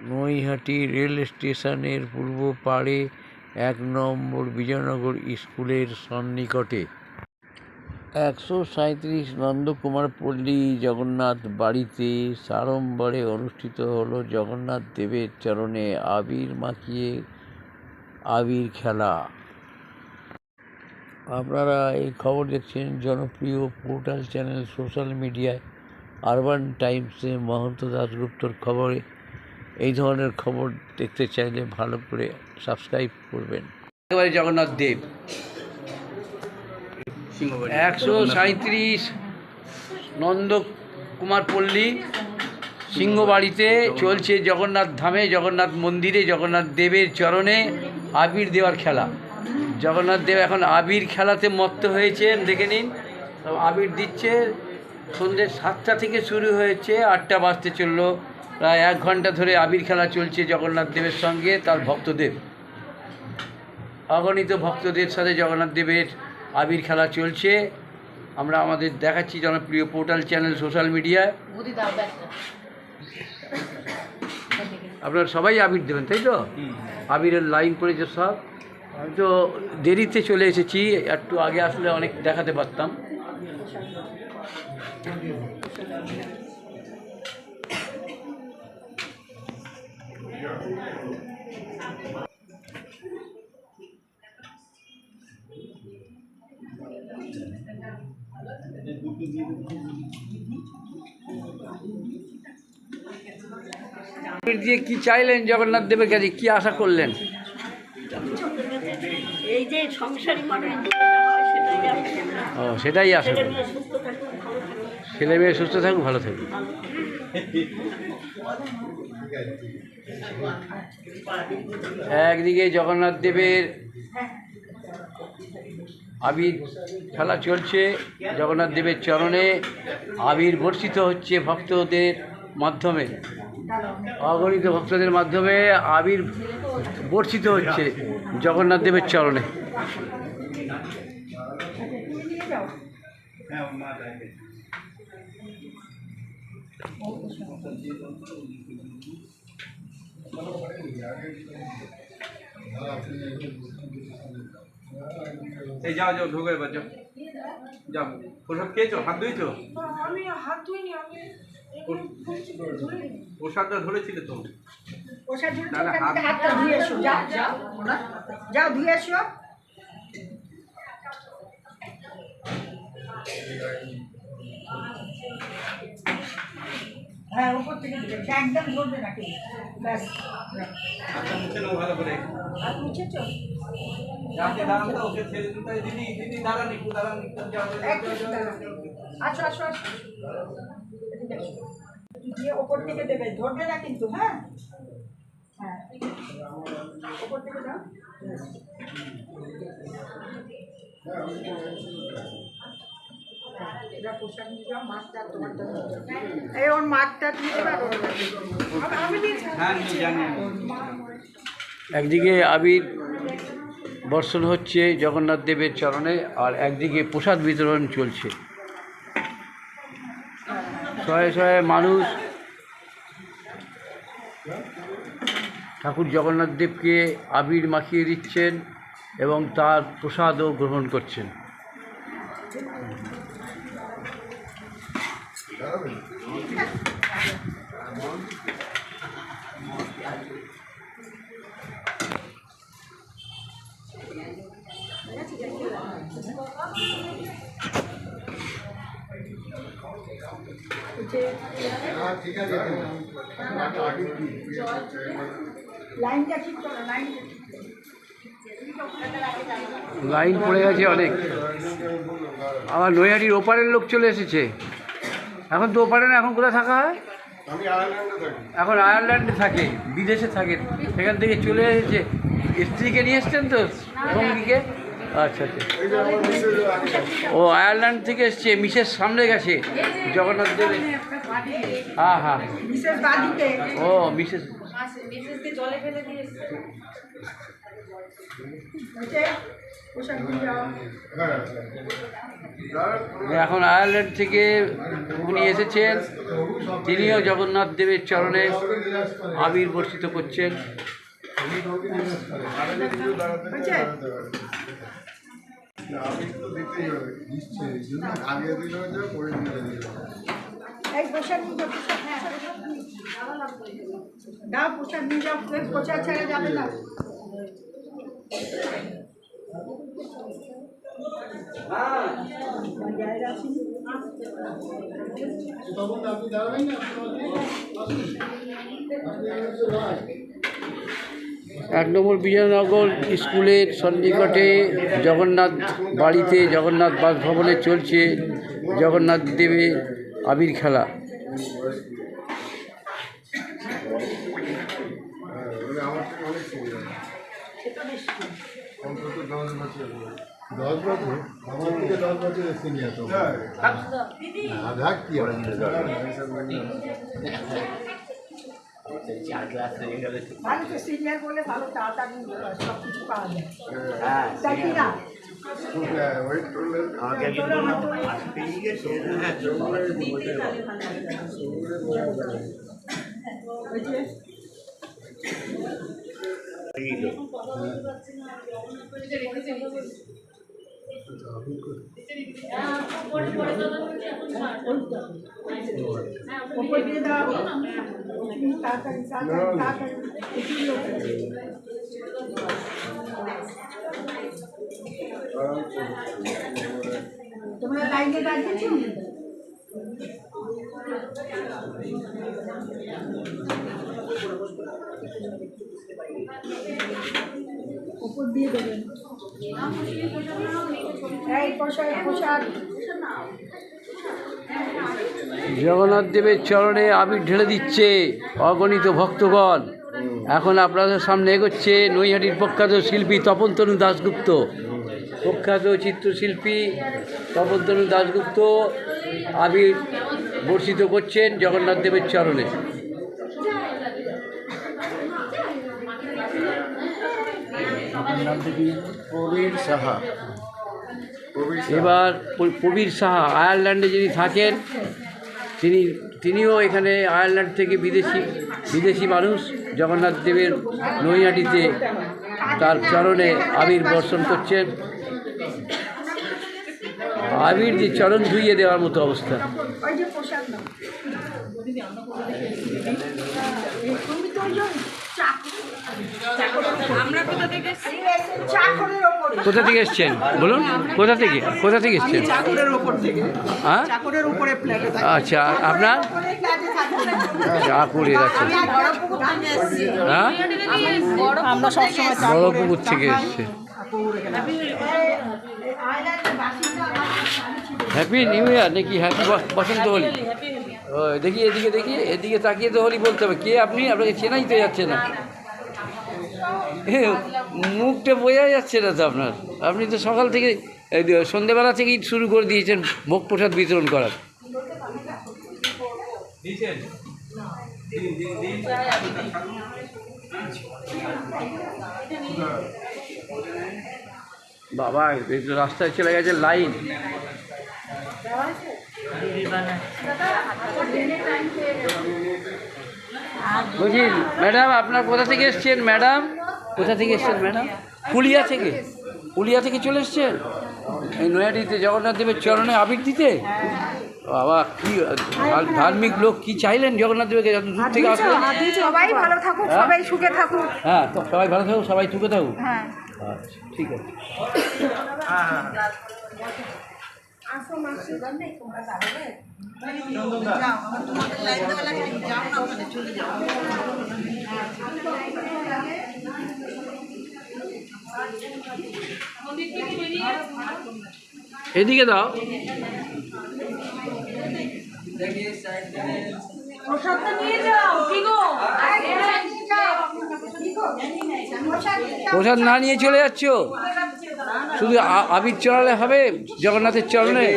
Naihati rail স্টেশনের পূর্ব পাড়ে ১ নম্বর বিজয়নগর স্কুলের সন্নিকটে ১৩৭ নন্দকুমার পল্লী জগন্নাথ বাড়িতে সাড়ম্বরে অনুষ্ঠিত হলো জগন্নাথ দেবের চরণে আবির মাখিয়ে আবির খেলা। আপনারা এই খবর দেখছেন জনপ্রিয় পোর্টাল চ্যানেল সোশ্যাল মিডিয়ায় আরবান টাইমসে মহন্ত দাশগুপ্তর খবরে। এই ধরনের খবর দেখতে চাইলে ভালো করে সাবস্ক্রাইব করবেন। একেবারে জগন্নাথ দেব ১৩৭ নন্দকুমার পল্লী সিংহবাড়িতে চলছে জগন্নাথ ধামে, জগন্নাথ মন্দিরে জগন্নাথ দেবের চরণে আবির দেওয়ার খেলা। জগন্নাথ দেব এখন আবির খেলাতে মত্ত হয়েছেন, দেখে নিন। আবির দিচ্ছে, সন্ধ্যে ৭টা থেকে শুরু হয়েছে, ৮টা বাজতে চললো। প্রায় ১ ঘন্টা ধরে আবির খেলা চলছে জগন্নাথ দেবের সঙ্গে তার ভক্তদের। অগণিত ভক্তদের সাথে জগন্নাথ দেবের আবির খেলা চলছে। আমরা আমাদের দেখাচ্ছি জনপ্রিয় পোর্টাল চ্যানেল সোশ্যাল মিডিয়ায়। আপনারা সবাই আবির দেবেন, তাই তো? আবিরের লাইন পড়েছে সব। আমি তো দেরিতে চলে এসেছি, একটু আগে আসলে অনেক দেখাতে পারতাম। দিয়ে কি চাইলেন জগন্নাথ দেবের কাছে, কি আশা করলেন? এই যে সংসারী মানুষ ও, সেটাই আশা করি। ছেলে মেয়ে সুস্থ থাকুক, ভালো থাকুক। একদিকে জগন্নাথ দেবের আবির খেলা চলছে, জগন্নাথ দেবের চরণে আবির বর্ষিত হচ্ছে ভক্তদের মাধ্যমে। অগণিত ভক্তদের মাধ্যমে আবির বর্ষিত হচ্ছে জগন্নাথ দেবের চরণে। এই যাও যাও, ঢোকে এবার যাও যাও। প্রসাদ খেয়েছো? হাত ধুয়েছো? আমি হাত ধুইনি, আমি প্রসাদটা ধরেছিলে তো? প্রসাদ হাতটা ধুয়ে এসো, যাও যাও যাও ধুয়ে এসো। হ্যাঁ, উপর থেকে একদম ধরবে না কেউ, ব্যাস। আচ্ছা, মুছে নাও ভালো করে। হাত মুছেছো? যাতে দাঁড়ান তো, ওকে ছেড়ে দিতে। দিদি দিদি দাঁড়ান একটু, দাঁড়ান একটু। আসো আসো আসো, দিয়ে ওপর থেকে দেবে, ধরবে না কিন্তু। হ্যাঁ হ্যাঁ, ওপর থেকে দাও। এই ওর মাঠটা দিতে পারো? একদিকে আবির বর্ষণ হচ্ছে জগন্নাথ দেবের চরণে, আর একদিকে প্রসাদ বিতরণ চলছে। শয়ে শয়ে মানুষ ঠাকুর জগন্নাথ দেবকে আবির মাখিয়ে দিচ্ছেন এবং তার প্রসাদও গ্রহণ করছেন। লাইন পড়ে গেছে অনেক। আবার নৈহাটির ওপারের লোক চলে এসেছে। এখন তো ওপারে না, এখন কোথায় থাকা হয়? এখন আয়ারল্যান্ডে থাকে, বিদেশে থাকে। সেখান থেকে চলে এসেছে। স্ত্রীকে নিয়ে এসছেন তো, সঙ্গীকে? আচ্ছা আচ্ছা, ও আয়ারল্যান্ড থেকে এসছে, মিসেস সামনে গেছে জগন্নাথ দেবের। হ্যাঁ হ্যাঁ, ও মিসেস হয়েছে? পোশাক নিয়ে যাও। এখন আয়ারল্যান্ড থেকে উনি এসেছেন, তিনিও জগন্নাথ দেবের চরণে আবির বর্ষিত করছেন। হয়েছে? এই পোশাক নিয়ে যাও, পোশাক, দাও পোশাক নিয়ে যাও, পোশাক ছেড়ে যাবে না। এক নম্বর বিজয়নগর স্কুলের সন্নিকটে জগন্নাথ বাড়িতে, জগন্নাথ বাসভবনে চলছে জগন্নাথ দেবের আবির খেলা। দশ বছর আমার থেকে 10 বছরের সিনিয়র তো আধা কি ভালো তো সিনিয়র বলে ভালো তাড়াতাড়ি সব কিছু পাওয়া যায়, তাই কি না? ওয়েট করলে ওপর দিয়ে দাও, তাড়াতাড়ি তাড়াতাড়ি তাড়াতাড়ি। তোমরা লাইনে দাঁড়িয়েছো? ওপর দিয়ে দেবেন। এই পোশাক পোশাক জগন্নাথ দেবের চরণে আবির ঢেলে দিচ্ছে অগণিত ভক্তগণ। এখন আপনাদের সামনে এগোচ্ছে নৈহাটির প্রখ্যাত শিল্পী তপনতনু দাশগুপ্ত, প্রখ্যাত চিত্রশিল্পী তপনতনু দাশগুপ্ত আবির বর্ষিত করছেন জগন্নাথ দেবের চরণে। প্রবীর সাহা এবার প্রবীর সাহা আয়ারল্যান্ডে যিনি থাকেন, তিনিও এখানে আয়ারল্যান্ড থেকে বিদেশি মানুষ জগন্নাথ দেবের নৈহাটিতে তার চরণে আবির বর্ষণ করছেন। আবির যে চরণ ধুইয়ে দেওয়ার মতো অবস্থা। ওই যে পোশাক নাও। তুমি তো ওই যে আমরা কোথা থেকে চাকরের ওপরে। কোথা থেকে এসছেন বলুন? কোথা থেকে এসছেন? চাকরের ওপর থেকে। হ্যাঁ, চাকরের উপরে প্লেটে থাকে। আচ্ছা, আপনার চাকুরে আছে? হ্যাঁ, আমরা সবসময় বড়পুকুর থেকে এসছে। হ্যাপি নিউ ইয়ার নাকি হ্যাপি বসন্ত হোলি? ও দেখি এদিকে তাকিয়ে তো হোলি বলতে হবে। কে আপনি? আপনাকে চেনাই তো যাচ্ছে না, মুখটা বোঝা যাচ্ছে না তো আপনার। আপনি তো সকাল থেকে সন্ধ্যেবেলা থেকেই শুরু করে দিয়েছেন ভোগ প্রসাদ বিতরণ করার। বাবা, এই তো রাস্তায় চলে গেছে লাইন। বলছি ম্যাডাম, আপনার কোথা থেকে এসছেন ম্যাডাম? কোথা থেকে এসছেন ম্যাডাম? পুলিয়া থেকে চলে এসছেন এই নৈহাটিতে জগন্নাথ দেবের চরণে আবির দিতে? বাবা, কি ধার্মিক লোক, কি চাইলেন জগন্নাথ দেবকে এত দূর থেকে আসলেন? সবাই ভালো থাকুক, সবাই সুখে থাকুক। হ্যাঁ, তো সবাই ভালো থাকুক, সবাই সুখে থাকুক। হ্যাঁ, আচ্ছা, ঠিক আছে। এদিকে দাও। প্রসাদ না নিয়ে চলে যাচ্ছ? শুধু আবির চড়ালে হবে জগন্নাথের চরণে?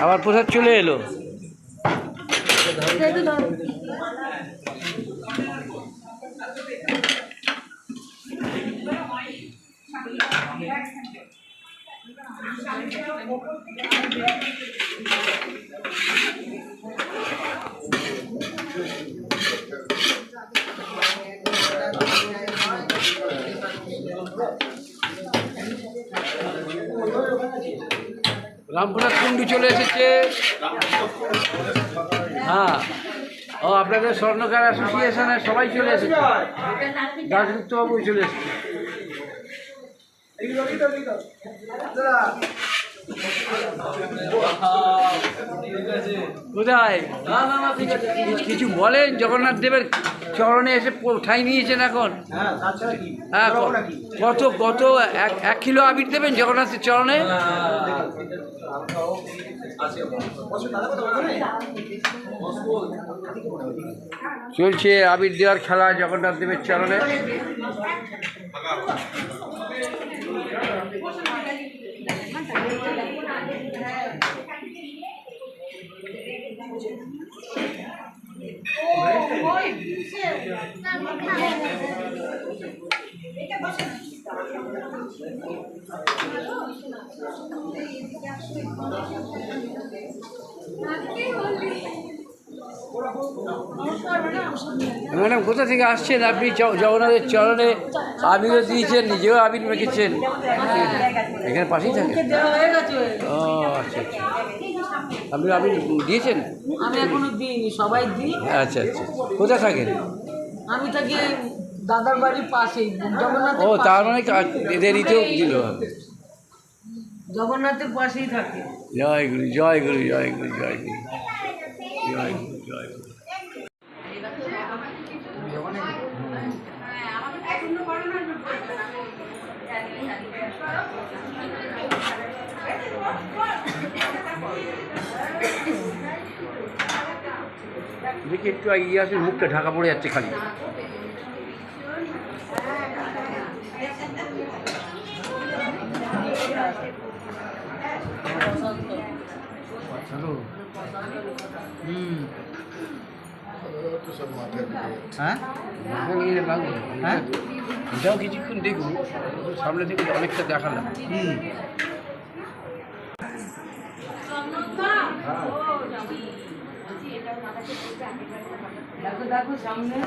আবার প্রসাদ চলে এলো। রামপুরহাট কুণ্ডু চলে এসেছে। হ্যাঁ, ও আপনাদের স্বর্ণকার অ্যাসোসিয়েশনের সবাই চলে এসেছে। দাসগুপ্তবাবু চলে এসেছে। কোথায় কিছু বলেন? জগন্নাথ দেবের চরণে এসে ঠাঁই নিয়েছেন এখন। হ্যাঁ, কত কত 1 কিলো আবির দেবেন জগন্নাথের চরণে? চলছে আবির দেওয়ার খেলা জগন্নাথ দেবের চরণে। ম্যাডাম, কোথা থেকে আসছেন আপনি? জগন্নাথের চরণে আবিরও দিয়েছেন, নিজেও আবির মেখেছেন। এখানে পাশেই থাকে? ও আচ্ছা আচ্ছা, আপনি আবির দিয়েছেন? আমি এখনো দিইনি, সবাই দিই। আচ্ছা আচ্ছা, কোথায় থাকেন? আমি থাকি দাদার বাড়ির পাশেই, জগন্নাথের ও, তার মানে এদের দিতেও দিল। জগন্নাথের পাশেই থাকে। জয় গুরু, জয় গুরু, জয় গুরু, জয় গুরু, জয় গুরু, জয় গুরু। দেখি একটু এগিয়ে আসেন, মুখটা ঢাকা পড়ে যাচ্ছে খালি। হ্যাঁ, হ্যাঁ, এটাও কিছুক্ষণ দেখুন, সামনে থেকে অনেকটা দেখালাম। দেখো দেখো সামনে,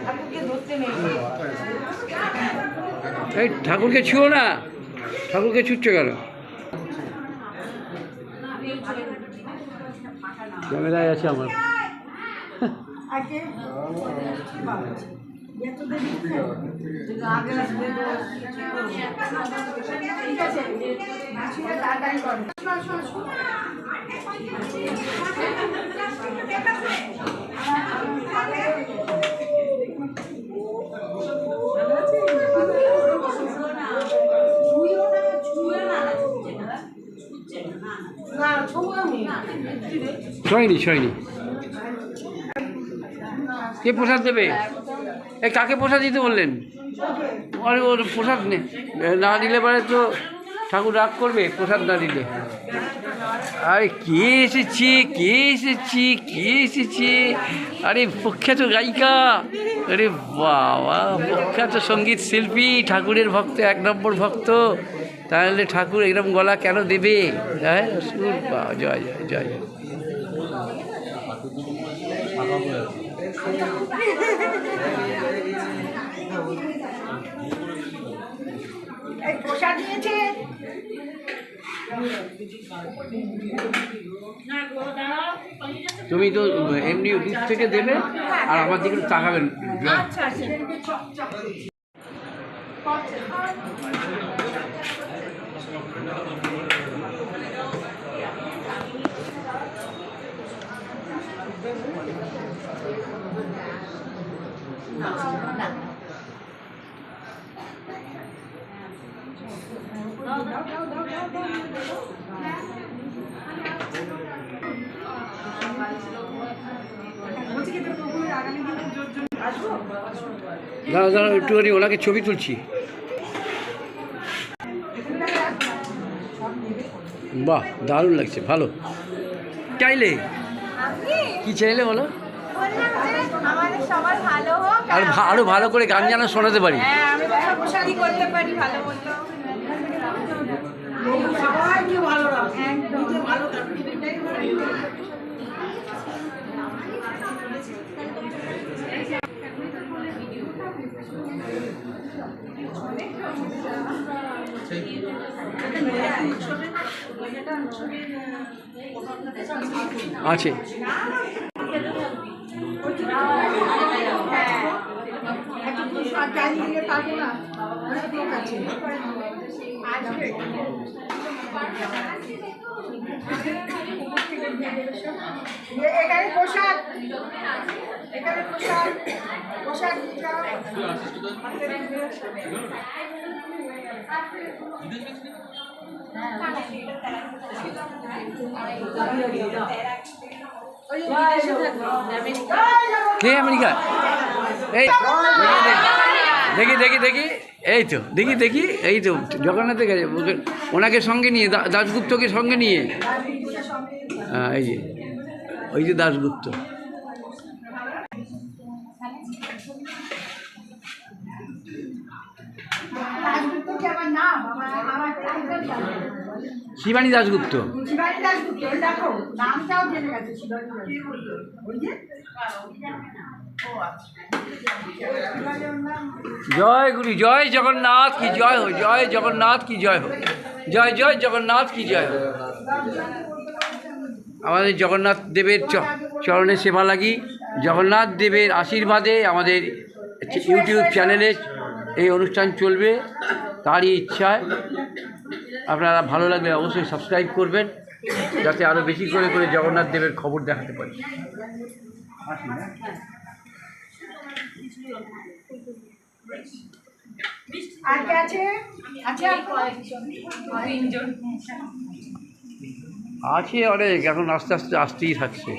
ঠাকুরকে ধরতে নেই। এই ঠাকুরকে ছুঁয়ো না, ঠাকুরকে ছুটছে কেন? ক্যামেরায় আছে আমার। ছয়নি ছয়নি। কে প্রসাদ দেবে? এই কাকে প্রসাদ দিতে বললেন? আরে ওর প্রসাদ না দিলে পরে তো ঠাকুর রাগ করবে, প্রসাদ না দিলে। আরে কে এসেছে, কে এসেছে, কে এসেছে? আরে প্রখ্যাত গায়িকা, আরে বাবা, প্রখ্যাত সঙ্গীত শিল্পী, ঠাকুরের ভক্ত, 1 নম্বর ভক্ত। তাহলে ঠাকুর এরকম গলা কেন দেবে? হ্যাঁ, জয় জয় জয় জয়। প্রসাদ দিয়েছে। তুমি তো এমনি দূর থেকে দেবে আর আমার দিকে তাকাবেন। আচ্ছা আচ্ছা, দাঁড়া দাঁড়া, একটুখানি ওনাকে ছবি তুলছি। বাহ, দারুণ লাগছে, ভালো। চাইলে কি চাইলে বলো? আমাদের সবার আরো ভালো করে গান যেন শোনাতে পারি। হ্যাঁ আমি পোশাকি করতে পারি ভালো মতো। সবাইকে ভালো রাখে, একদম ভালো থাকে। আছে এখানে পোশাক, এখানে পোশাক, পোশাক দিতে হবে। কে আমেরিকা? এই দেখি দেখি দেখি, এই তো দেখি দেখি, এই তো জগন্নাথের কাছে ওনাকে সঙ্গে নিয়ে, দাশগুপ্তকে সঙ্গে নিয়ে। হ্যাঁ এই যে ওই যে দাশগুপ্ত। শিবানী দাশগুপ্ত। শিবানী দাশগুপ্ত, ওই দেখো নামটাও জেনে গেছে শিবানী দাশগুপ্ত। ওই যে জয় গুরু, জয় জগন্নাথ কি জয় হোক, জয় জগন্নাথ কি জয় হোক, জয় জয় জগন্নাথ কি জয় হোক। আমাদের জগন্নাথ দেবের চরণে সেবা লাগি। জগন্নাথ দেবের আশীর্বাদে আমাদের ইউটিউব চ্যানেলে এই অনুষ্ঠান চলবে, তারই ইচ্ছায়। আপনারা ভালো লাগলে অবশ্যই সাবস্ক্রাইব করবেন, যাতে আরও বেশি করে করে জগন্নাথ দেবের খবর দেখাতে পারি। আর কে আছে? আছে আছে অনেক, এখন আস্তে আস্তে আসতেই থাকছে।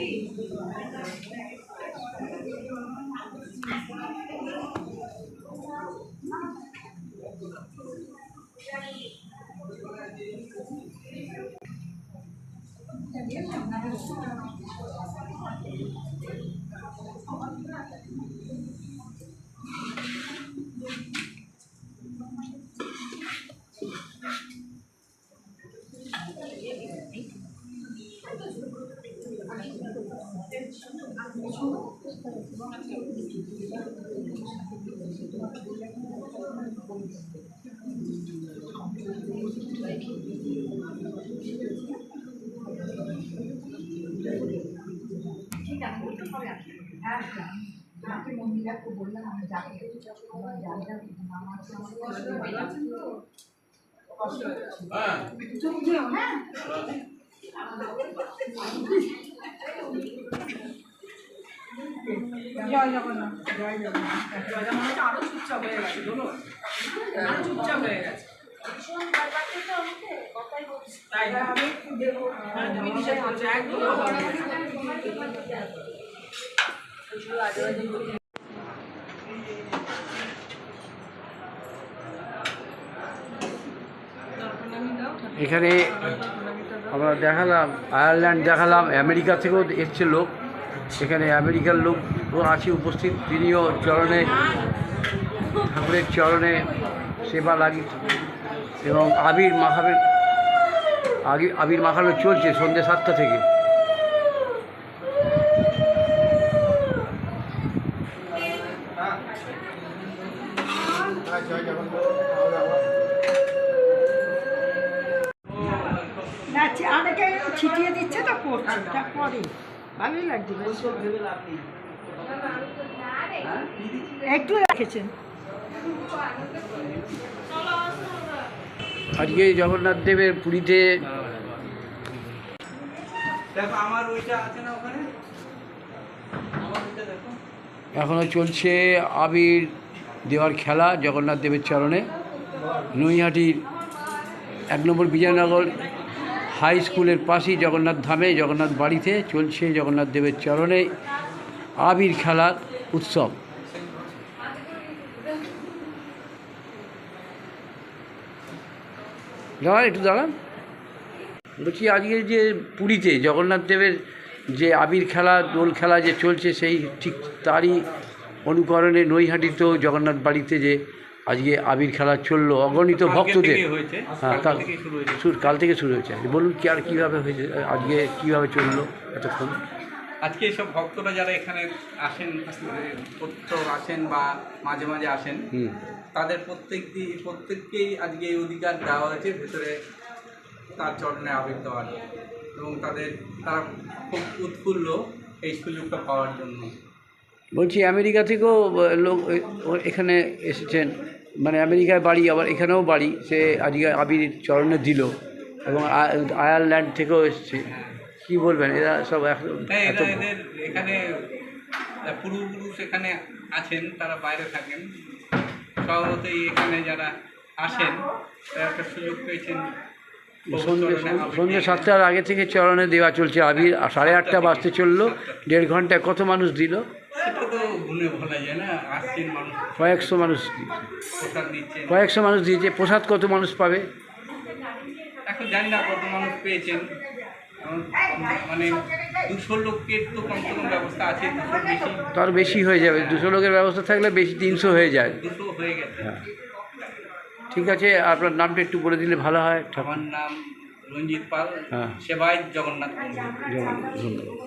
জয় জগন্নাথ, জয় জগন্নাথ, জয় জগন্নাথ। আরো চুপচাপ হয়ে গেছে, বলো আরো চুপচাপ হয়ে গেছে। তাই না? আমি দেবো, তুমি নিষেধ করছো একদম। এখানে আমরা দেখালাম, আয়ারল্যান্ড দেখালাম, আমেরিকা থেকেও এসছে লোক। এখানে আমেরিকার লোকও আছে উপস্থিত, তিনিও চরণে, ঠাকুরের চরণে সেবা লাগি এবং আবির মাখাবেন। আবির মাখানো চলছে সন্ধ্যে 7টা থেকে। অনেকে ছিটিয়ে দিচ্ছে তো, পড়ছে পরে ভালোই লাগছে, একটু রেখেছেন। আজকে জগন্নাথ দেবের পুরীতে দেখো আমার ওইটা আছে না ওখানে, আমার ওইটা দেখো। এখনও চলছে আবির দেওয়ার খেলা জগন্নাথ দেবের চরণে। নৈহাটির 1 নম্বর বিজয়নগর হাই স্কুলের পাশেই জগন্নাথ ধামে, জগন্নাথ বাড়িতে চলছে জগন্নাথ দেবের চরণে আবির খেলার উৎসব। দাঁড়ান একটু দাঁড়ান, বলছি আজকে যে পুরীতে জগন্নাথ দেবের যে আবির খেলা, দোল খেলা যে চলছে, সেই ঠিক তারই অনুকরণে নৈহাটিতেও জগন্নাথ বাড়িতে যে আজকে আবির খেলা চললো অগণিত ভক্তদের, হয়েছে হ্যাঁ কাল কাল থেকে শুরু হয়েছে। বলুন কি আর কীভাবে হয়েছে, আজকে কীভাবে চললো এতক্ষণ? আজকে সব ভক্তরা যারা এখানে আসেন, প্রত্যহ আসেন বা মাঝে মাঝে আসেন, হুম, তাদের প্রত্যেককেই আজকে এই অধিকার দেওয়া হয়েছে ভেতরে তার চরণে আবির দেওয়ার, এবং তারা খুব উৎফুল্ল এই সুযোগটা পাওয়ার জন্য। বলছি আমেরিকা থেকেও লোক এখানে এসেছেন, মানে আমেরিকায় বাড়ি আবার এখানেও বাড়ি, সে আজকে আবির চরণে দিল, এবং আয়ারল্যান্ড থেকেও এসছে। কি বলবেন এরা সব হ্যাঁ, এত এদের এখানে পূর্বপুরুষ এখানে আছেন, তারা বাইরে থাকেন, স্বভাবতই এখানে যারা আসেন তারা একটা সুযোগ পেয়েছেন। সন্ধ্যে 7টার আগে থেকে চরণে দেওয়া চলছে আবির, 8:30 বাজতে চললো, 1.5 ঘন্টায় কত মানুষ দিল? সেটা তো গুণে বলা যায় না, আসছেন মানুষ, কয়েকশো মানুষ, প্রসাদ দিচ্ছেন। কয়েকশো মানুষ দিয়েছে। প্রসাদ কত মানুষ পাবে? এখন জানি না কত মানুষ পেয়েছেন, মানে 200 লোকের তো কমসে কম ব্যবস্থা আছে, 200 বেশি, তার বেশি হয়ে যাবে, 200 লোকের ব্যবস্থা থাকলে বেশি 300 হয়ে যায়। 200 হয়ে গেছে। হ্যাঁ, ঠিক আছে, আপনার নামটা একটু বলে দিলে ভালো হয়। আমার নাম রঞ্জিত পাল, হ্যাঁ, সেবায় জগন্নাথ মন্দির। ধন্যবাদ।